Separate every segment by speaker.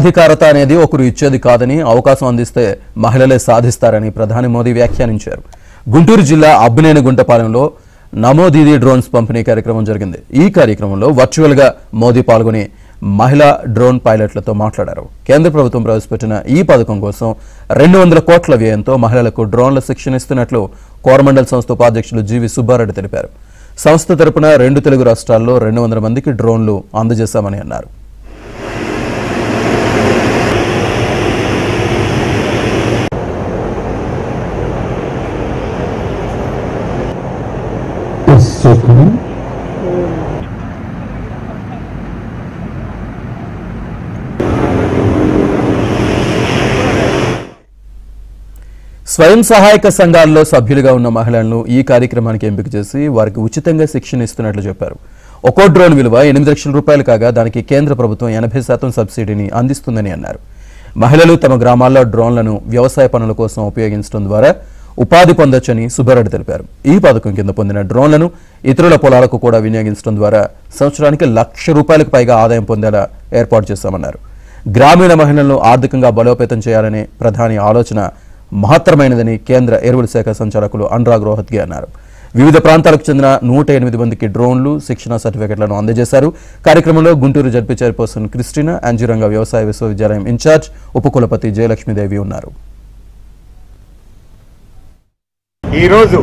Speaker 1: సాధికారత అనేది ఒకరు ఇచ్చేది కాదని, అవకాశం అందిస్తే మహిళలే సాధిస్తారని ప్రధాని మోదీ వ్యాఖ్యానించారు. గుంటూరు జిల్లా అబ్బినేనిగుంటపాలెంలో నమో దీదీ డ్రోన్స్ పంపిణీ కార్యక్రమం జరిగింది. ఈ కార్యక్రమంలో వర్చువల్ గా మోదీ పాల్గొని మహిళా డ్రోన్ పైలట్లతో మాట్లాడారు. కేంద్ర ప్రభుత్వం ప్రవేశపెట్టిన ఈ పథకం కోసం 200 కోట్ల వ్యయంతో మహిళలకు డ్రోన్ల శిక్షణ ఇస్తున్నట్లు కోరమండల్ సంస్థ ఉపాధ్యక్షులు జీవి సుబ్బారెడ్డి తెలిపారు. సంస్థ తరపున 2 తెలుగు రాష్ట్రాల్లో 200 మందికి డ్రోన్లు అందజేశామని అన్నారు. స్వయం సహాయక సంఘాల్లో సభ్యులుగా ఉన్న మహిళలను ఈ కార్యక్రమానికి ఎంపిక చేసి వారికి ఉచితంగా శిక్షణ ఇస్తున్నట్లు చెప్పారు. ఒక్కో డ్రోన్ విలువ 8 లక్షల రూపాయలు కాగా దానికి కేంద్ర ప్రభుత్వం 80% సబ్సిడీని అందిస్తుందని అన్నారు. మహిళలు తమ గ్రామాల్లో డ్రోన్లను వ్యవసాయ పనుల కోసం ఉపయోగించడం ద్వారా ఉపాధి పొందొచ్చని సుబ్బారెడ్డి తెలిపారు. ఈ పథకం కింద పొందిన డ్రోన్లను ఇతరుల పొలాలకు కూడా వినియోగించడం ద్వారా సంవత్సరానికి 1 లక్ష రూపాయలకు పైగా ఆదాయం పొందేలా ఏర్పాటు చేశామన్నారు. గ్రామీణ మహిళలను ఆర్థికంగా బలోపేతం చేయాలనే ప్రధాని ఆలోచన మహత్తరమైనదని కేంద్ర ఎరువుల శాఖ సంచాలకులు అనురాగ్ రోహత్గి అన్నారు. వివిధ ప్రాంతాలకు చెందిన 108 మందికి డ్రోన్లు, శిక్షణ సర్టిఫికెట్లను అందజేశారు. కార్యక్రమంలో గుంటూరు జడ్పీ చైర్పర్సన్ క్రిస్టినా, అంజురంగ వ్యవసాయ విశ్వవిద్యాలయం ఇన్ఛార్జ్ ఉపకులపతి జయలక్ష్మీదేవి ఉన్నారు.
Speaker 2: ఈరోజు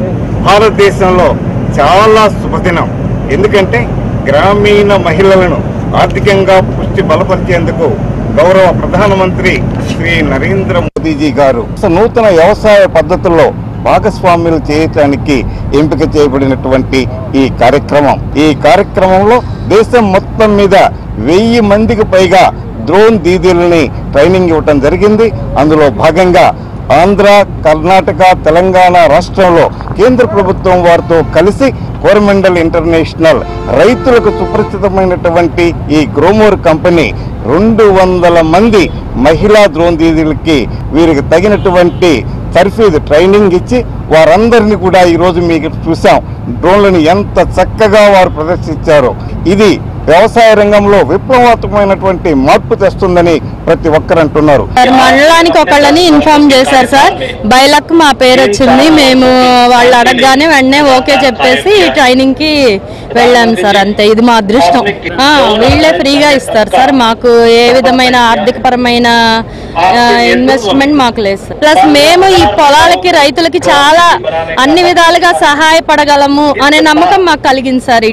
Speaker 2: భారతదేశంలో చాలా శుభదినం. ఎందుకంటే గ్రామీణ మహిళలను ఆర్థికంగా పుష్టి బలపరిచేందుకు గౌరవ ప్రధానమంత్రి శ్రీ నరేంద్ర మోదీజీ గారు నూతన వ్యవసాయ పద్ధతుల్లో భాగస్వామ్యులు చేయటానికి ఎంపిక చేయబడినటువంటి ఈ కార్యక్రమంలో దేశం మొత్తం మీద 1000 మందికి పైగా డ్రోన్ దీదీలని ట్రైనింగ్ ఇవ్వటం జరిగింది. అందులో భాగంగా ఆంధ్ర, కర్ణాటక, తెలంగాణ రాష్ట్రంలో కేంద్ర ప్రభుత్వం వారితో కలిసి కోరమండల్ ఇంటర్నేషనల్ రైతులకు సుపరిచితమైనటువంటి ఈ గ్రోమోర్ కంపెనీ 200 మంది మహిళా డ్రోన్ దీదీలకి వీరికి తగినటువంటి తర్ఫీదు ట్రైనింగ్ ఇచ్చి వారందరినీ కూడా ఈరోజు మీకు చూసాం, డ్రోన్లను ఎంత చక్కగా వారు ప్రదర్శించారో. ఇది వ్యవసాయ రంగంలో విప్లవాత్మకమైనటువంటి మార్పు తెస్తుందని ప్రతి ఒక్కరు అంటున్నారు.
Speaker 3: మండలానికి ఒకళ్ళని ఇన్ఫార్మ్ చేశారు సార్. బైలక్ మా పేరు వచ్చింది. మేము వాళ్ళు అడగగానే వెంటనే ఓకే చెప్పేసి ట్రైనింగ్ కి వెళ్ళాము సార్. అంతే, ఇది మా అదృష్టం. వీళ్ళే ఫ్రీగా ఇస్తారు సార్. మాకు ఏ విధమైన ఆర్థిక పరమైన ఇన్వెస్ట్మెంట్ మాకు లేదు సార్. ప్లస్ మేము ఈ పొలాలకి, రైతులకి చాలా అన్ని విధాలుగా సహాయపడగలము అనే నమ్మకం మాకు కలిగింది సార్.